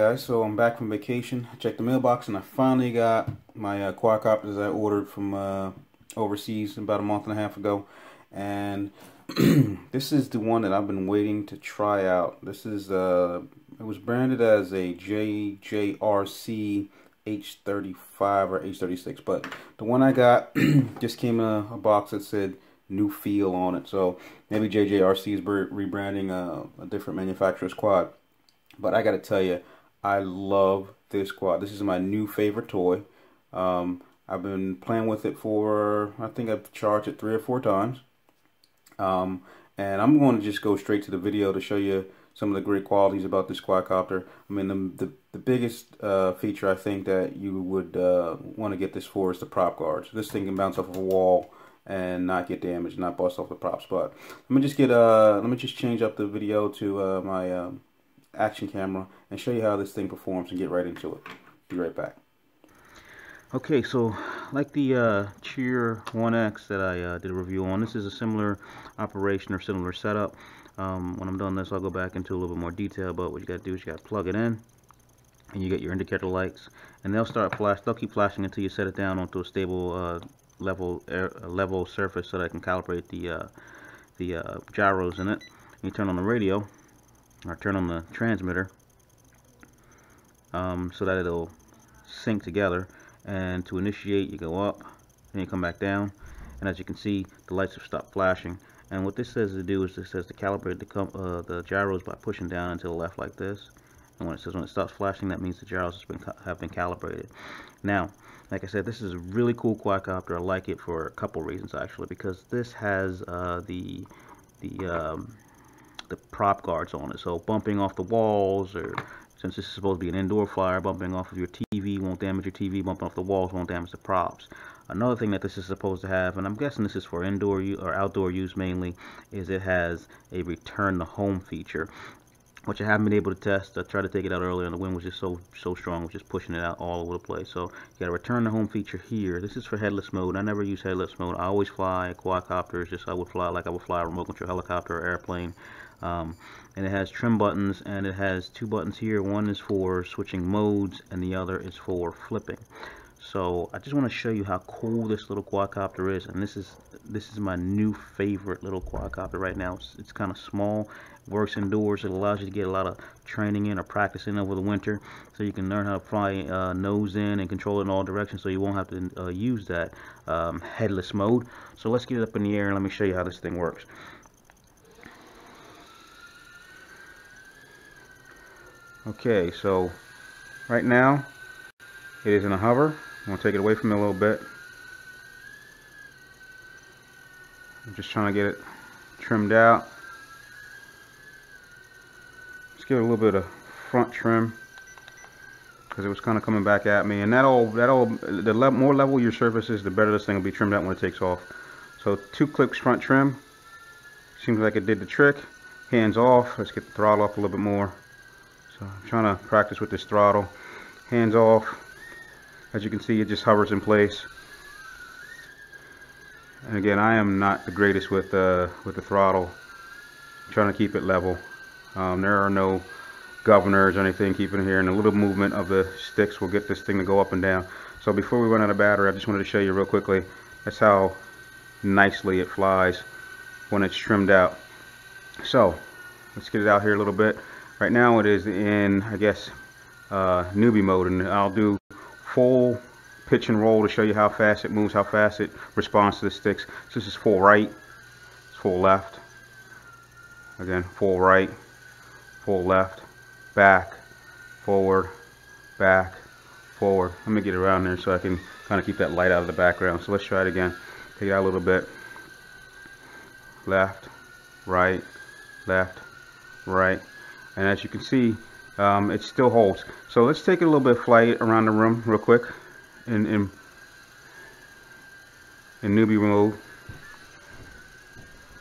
guys, so I'm back from vacation. I checked the mailbox and I finally got my quadcopters I ordered from overseas about a month and a half ago. And this is the one that I've been waiting to try out. This is it was branded as a JJRC H35 or H36, but the one I got just came in a box that said new feel on it. So maybe JJRC is rebranding a different manufacturer's quad. But I gotta tell you, I love this quad. This is my new favorite toy. I've been playing with it for, I think I've charged it 3 or 4 times. And I'm going to just go straight to the video to show you some of the great qualities about this quadcopter. I mean, the biggest feature I think that you would want to get this for is the prop guards. This thing can bounce off of a wall and not get damaged, not bust off the props. But let me just change up the video to my action camera and show you how this thing performs and get right into it. Be right back. Okay, so like the Cheer 1X that I did a review on, this is a similar operation or similar setup. When I'm done this, I'll go back into a little bit more detail, but what you got to do is you got to plug it in and you get your indicator lights, and they'll keep flashing until you set it down onto a stable level surface so that I can calibrate the gyros in it. And you turn on the radio or turn on the transmitter so that it'll sync together, and to initiate you go up and you come back down, and as you can see the lights have stopped flashing. And what this says to do is this says to calibrate the gyros by pushing down and to the left like this, and when it stops flashing, that means the gyros have been calibrated. Now, like I said, this is a really cool quadcopter. I like it for a couple reasons actually, because this has the prop guards on it, so bumping off the walls, or since this is supposed to be an indoor flyer, bumping off of your TV won't damage your TV, bumping off the walls won't damage the props. Another thing that this is supposed to have, and I'm guessing this is for indoor or outdoor use mainly, is it has a return to home feature, which I haven't been able to test. I tried to take it out earlier and the wind was just so strong, it was just pushing it out all over the place. So you got a return to home feature here. This is for headless mode. I never use headless mode. I always fly quadcopters just I would fly a remote control helicopter or airplane. And it has trim buttons, and it has 2 buttons here. One is for switching modes and the other is for flipping. So I just want to show you how cool this little quadcopter is, and this is my new favorite little quadcopter right now. It's kind of small, works indoors. It allows you to get a lot of training in or practicing over the winter, so you can learn how to fly nose in and control it in all directions, so you won't have to use that headless mode. So let's get it up in the air and let me show you how this thing works. Okay, so right now it is in a hover. I'm going to take it away from me a little bit. I'm just trying to get it trimmed out. Just give it a little bit of front trim because it was kind of coming back at me. And the more level your surface is, the better this thing will be trimmed out when it takes off. So 2 clicks front trim. Seems like it did the trick. Hands off. Let's get the throttle up a little bit more. So I'm trying to practice with this throttle. Hands off. As you can see, it just hovers in place. And again, I am not the greatest with the throttle. I'm trying to keep it level. There are no governors or anything keeping it here, and a little movement of the sticks will get this thing to go up and down. So before we run out of battery, I just wanted to show you real quickly. That's how nicely it flies when it's trimmed out. So let's get it out here a little bit. Right now it is in, I guess, newbie mode, and I'll do full pitch and roll to show you how fast it moves, how fast it responds to the sticks. So this is full right, full left, again full right, full left, back, forward, back, forward. Let me get around there so I can kind of keep that light out of the background. So let's try it again. Take it out a little bit. Left, right, left, right. And as you can see, it still holds. So let's take it a little bit of flight around the room real quick in newbie mode.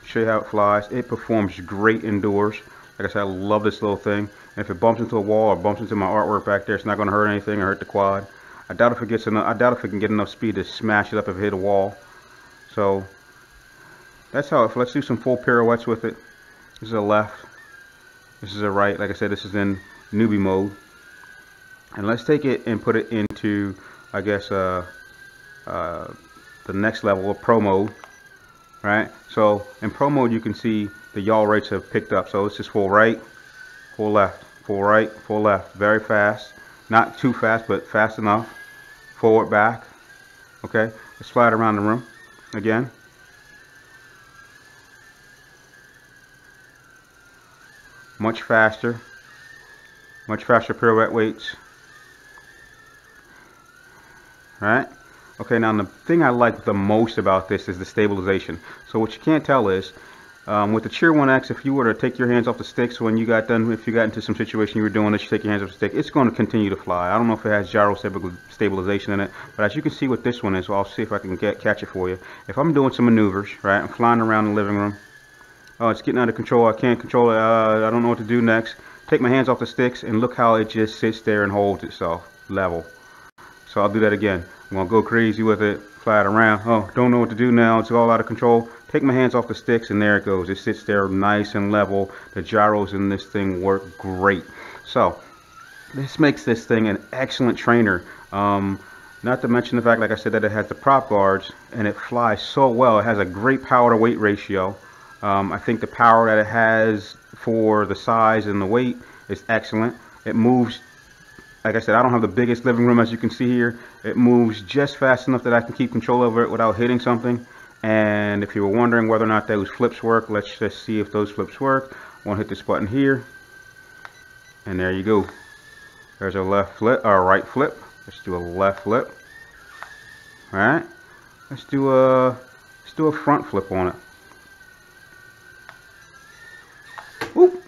Show you how it flies. It performs great indoors. Like I said, I love this little thing. And if it bumps into a wall or bumps into my artwork back there, it's not going to hurt anything or hurt the quad. I doubt if it gets enough. I doubt if it can get enough speed to smash it up if it hit a wall. So that's how it. Let's do some full pirouettes with it. This is a left. This is a right. Like I said, this is in newbie mode. And let's take it and put it into, I guess, the next level of Pro mode, right? So in Pro mode, you can see the yaw rates have picked up. So it's just full right, full left, full right, full left. Very fast. Not too fast, but fast enough. Forward, back. Okay, let's fly it around the room again. Much faster pirouette weights. Right? Okay, now the thing I like the most about this is the stabilization. So what you can't tell is, with the Cheer 1X, if you were to take your hands off the sticks when you got done, if you got into some situation you were doing this, you take your hands off the stick, it's going to continue to fly. I don't know if it has gyro stabilization in it, but as you can see what this one is, so I'll see if I can catch it for you. If I'm doing some maneuvers, right, I'm flying around the living room, oh, it's getting out of control, I can't control it, I don't know what to do next. Take my hands off the sticks and look how it just sits there and holds itself level. So I'll do that again. I'm going to go crazy with it, fly it around. Oh, don't know what to do now. It's all out of control. Take my hands off the sticks and there it goes. It sits there nice and level. The gyros in this thing work great. So this makes this thing an excellent trainer. Not to mention the fact, like I said, that it has the prop guards and it flies so well. It has a great power to weight ratio. I think the power that it has for the size and the weight is excellent. It moves, like I said, I don't have the biggest living room, as you can see here. It moves just fast enough that I can keep control over it without hitting something. And if you were wondering whether or not those flips work, let's just see if those flips work. I want to hit this button here, and there you go. There's a left flip or right flip. Let's do a left flip. All right. Let's do a front flip on it. Whoop.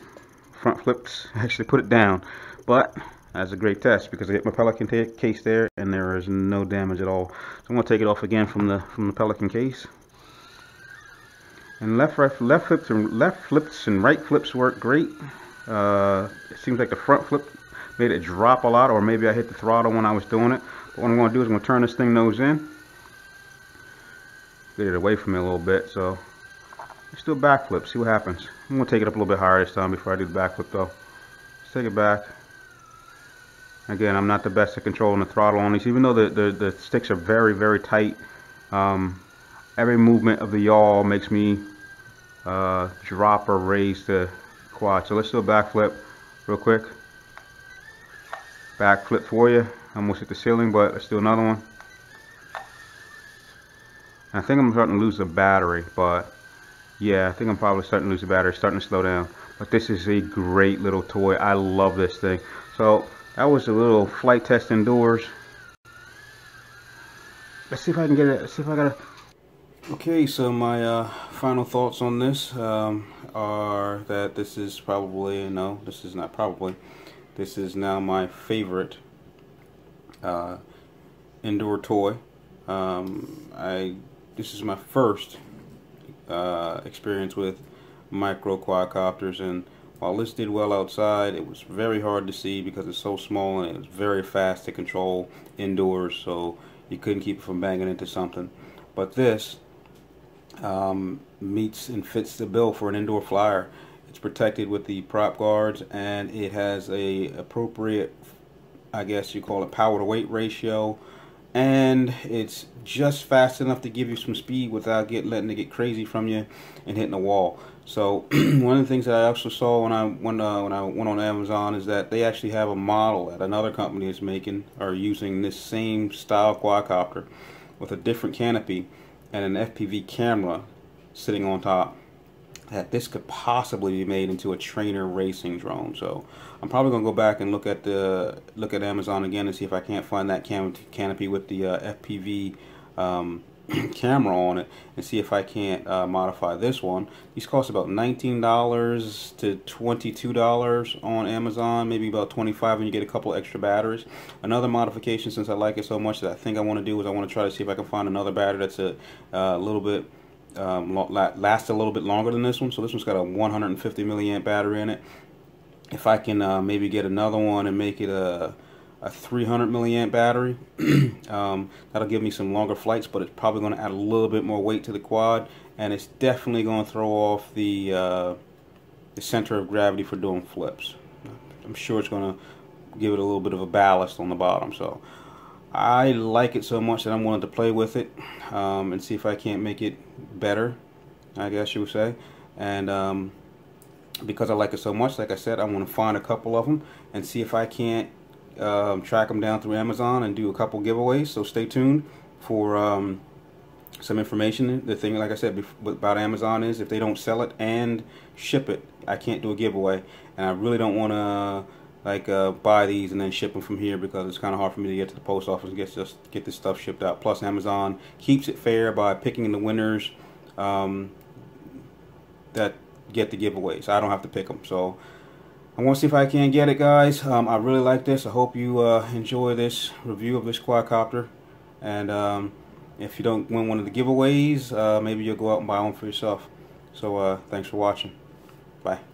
Front flips actually put it down, but that's a great test because I hit my Pelican case there and there is no damage at all. So I'm going to take it off again from the Pelican case. And left flips and right flips work great. It seems like the front flip made it drop a lot, or maybe I hit the throttle when I was doing it. But what I'm going to do is I'm going to turn this thing nose in, get it away from me a little bit. So let's do a back flip, see what happens. I'm going to take it up a little bit higher this time before I do the back flip though. Let's take it back. Again, I'm not the best at controlling the throttle on these, even though the sticks are very, very tight. Every movement of the yaw makes me drop or raise the quad. So let's do a back flip real quick. Back flip for you. Almost hit the ceiling, but let's do another one. I think I'm starting to lose the battery, but yeah, I think I'm probably starting to lose the battery, starting to slow down. But this is a great little toy. I love this thing. So that was a little flight test indoors. Let's see if I can get it. Let's see if I got it. Okay, so my final thoughts on this are that this is probably, no, this is not probably, this is now my favorite indoor toy. This is my first experience with micro quadcopters, and while this did well outside, it was very hard to see because it's so small and it was very fast to control indoors, so you couldn't keep it from banging into something. But this meets and fits the bill for an indoor flyer. It's protected with the prop guards, and it has a appropriate, I guess you call it, power to weight ratio, and it's just fast enough to give you some speed without letting it get crazy from you and hitting the wall. So one of the things that I also saw when I went on Amazon is that they actually have a model that another company is making or using this same style quadcopter with a different canopy and an FPV camera sitting on top, that this could possibly be made into a trainer racing drone. So I'm probably gonna go back and look at Amazon again and see if I can't find that canopy with the FPV camera on it, and see if I can't modify this one. These cost about $19 to $22 on Amazon, maybe about $25 when you get a couple extra batteries. Another modification, since I like it so much, that I think I want to do is I want to try to see if I can find another battery that's a little bit lasts a little bit longer than this one. So this one's got a 150 milliamp battery in it. If I can maybe get another one and make it a 300 milliamp battery, that'll give me some longer flights, but it's probably going to add a little bit more weight to the quad, and it's definitely going to throw off the center of gravity for doing flips. I'm sure it's going to give it a little bit of a ballast on the bottom. So I like it so much that I'm willing to play with it and see if I can't make it better, I guess you would say. And because I like it so much, like I said, I want to find a couple of them and see if I can't track them down through Amazon and do a couple giveaways. So stay tuned for some information. The thing, like I said about Amazon, is if they don't sell it and ship it, I can't do a giveaway. And I really don't want to buy these and then ship them from here, because it's kind of hard for me to get to the post office and get this stuff shipped out. Plus, Amazon keeps it fair by picking the winners that get the giveaways. I don't have to pick them. So I want to see if I can get it, guys. I really like this. I hope you enjoy this review of this quadcopter. And if you don't win one of the giveaways, maybe you'll go out and buy one for yourself. So thanks for watching. Bye.